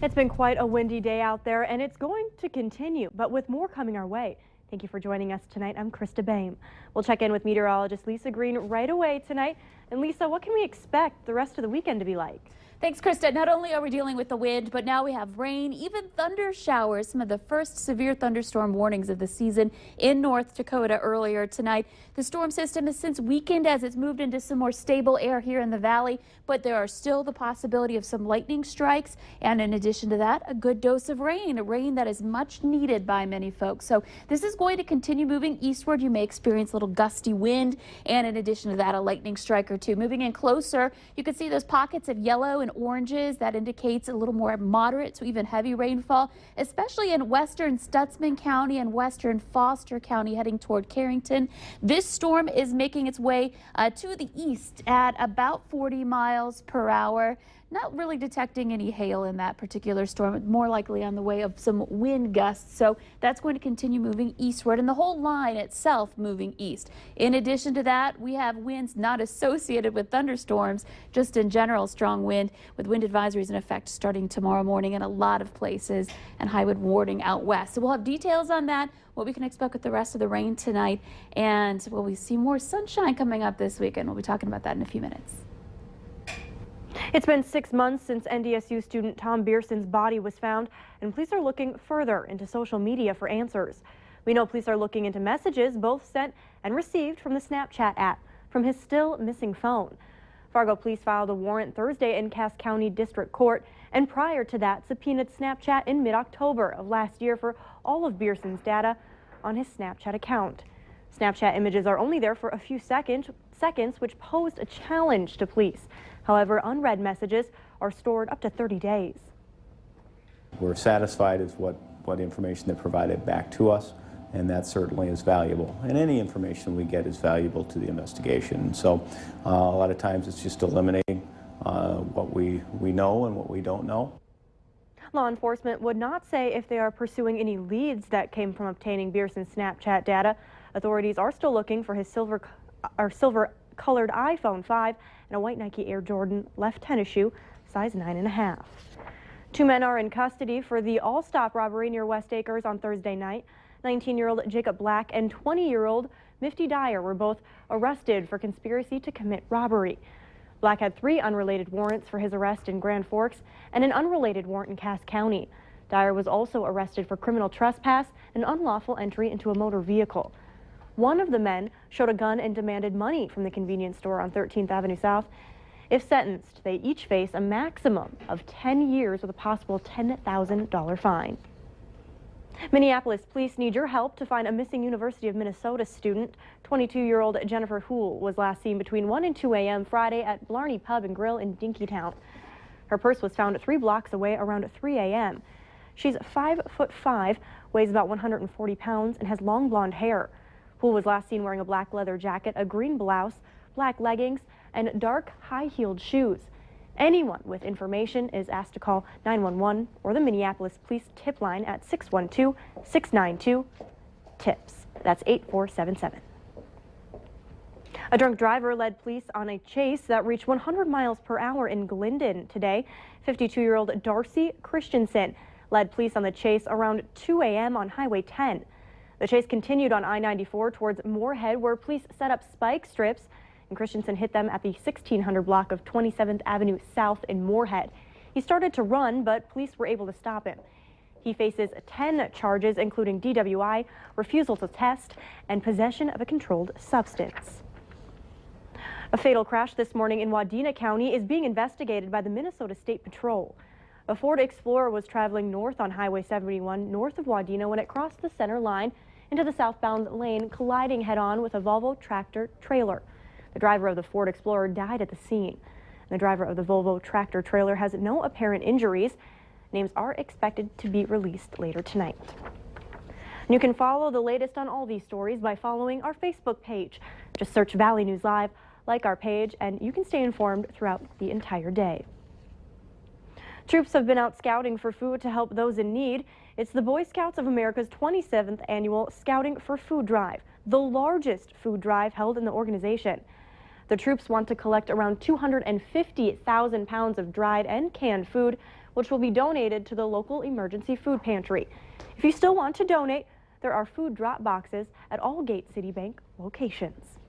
It's been quite a windy day out there, and it's going to continue, but with more coming our way. Thank you for joining us tonight. I'm Krista Boehm. We'll check in with meteorologist Lisa Green right away tonight. And Lisa, what can we expect the rest of the weekend to be like? Thanks, Krista. Not only are we dealing with the wind, but now we have rain, even thunder showers, some of the first severe thunderstorm warnings of the season in North Dakota earlier tonight. The storm system has since weakened as it's moved into some more stable air here in the valley, but there are still the possibility of some lightning strikes. And in addition to that, a good dose of rain, a rain that is much needed by many folks. So this is going to continue moving eastward. You may experience a little gusty wind, and in addition to that, a lightning strike or two. Moving in closer, you can see those pockets of yellow and oranges. That indicates a little more moderate to even heavy rainfall, especially in western Stutsman County and western Foster County heading toward Carrington. This storm is making its way to the east at about 40 miles per hour. Not really detecting any hail in that particular storm, more likely on the way of some wind gusts. So that's going to continue moving eastward, and the whole line itself moving east. In addition to that, we have winds not associated with thunderstorms, just in general strong wind, with wind advisories in effect starting tomorrow morning in a lot of places, and high wind warning out west. So we'll have details on that, what we can expect with the rest of the rain tonight, and will we see more sunshine coming up this weekend? We'll be talking about that in a few minutes. It's been 6 months since NDSU student Tom Beerson's body was found, and police are looking further into social media for answers. We know police are looking into messages both sent and received from the Snapchat app from his still missing phone. Fargo police filed a warrant Thursday in Cass County District Court, and prior to that subpoenaed Snapchat in mid-October of last year for all of Beerson's data on his Snapchat account. Snapchat images are only there for a few seconds, which posed a challenge to police. However, unread messages are stored up to 30 days. We're satisfied with what information they provided back to us, and that certainly is valuable. And any information we get is valuable to the investigation. So a lot of times it's just eliminating what we know and what we don't know. Law enforcement would not say if they are pursuing any leads that came from obtaining Beerson's Snapchat data. Authorities are still looking for his silver-colored iPhone 5 and a white Nike Air Jordan left tennis shoe, size 9.5. 2 men are in custody for the Stop Robbery near West Acres on Thursday night. 19-year-old Jacob Black and 20-year-old Mifty Dyer were both arrested for conspiracy to commit robbery. Black had 3 unrelated warrants for his arrest in Grand Forks and an unrelated warrant in Cass County. Dyer was also arrested for criminal trespass and unlawful entry into a motor vehicle. One of the men showed a gun and demanded money from the convenience store on 13th Avenue South. If sentenced, they each face a maximum of 10 years with a possible $10,000 fine. Minneapolis police need your help to find a missing University of Minnesota student. 22-year-old Jennifer Houle was last seen between 1 and 2 a.m. Friday at Blarney Pub and Grill in Dinkytown. Her purse was found 3 blocks away around 3 a.m. She's 5'5", weighs about 140 pounds, and has long blonde hair. Houle was last seen wearing a black leather jacket, a green blouse, black leggings, and dark high-heeled shoes. Anyone with information is asked to call 911 or the Minneapolis Police tip line at 612-692-TIPS. That's 8477. A drunk driver led police on a chase that reached 100 miles per hour in Glendon today. 52-year-old Darcy Christensen led police on the chase around 2 a.m. on Highway 10. The chase continued on I-94 towards Moorhead, where police set up spike strips, and Christensen hit them at the 1600 block of 27th Avenue South in Moorhead. He started to run, but police were able to stop him. He faces 10 charges, including DWI, refusal to test, and possession of a controlled substance. A fatal crash this morning in Wadena County is being investigated by the Minnesota State Patrol. A Ford Explorer was traveling north on Highway 71 north of Wadena when it crossed the center line into the southbound lane, colliding head-on with a Volvo tractor trailer. The driver of the Ford Explorer died at the scene. The driver of the Volvo tractor trailer has no apparent injuries. Names are expected to be released later tonight. And you can follow the latest on all these stories by following our Facebook page. Just search Valley News Live, like our page, and you can stay informed throughout the entire day. Troops have been out scouting for food to help those in need. It's the Boy Scouts of America's 27th annual Scouting for Food Drive, the largest food drive held in the organization. The troops want to collect around 250,000 pounds of dried and canned food, which will be donated to the local emergency food pantry. If you still want to donate, there are food drop boxes at all Gate City Bank locations.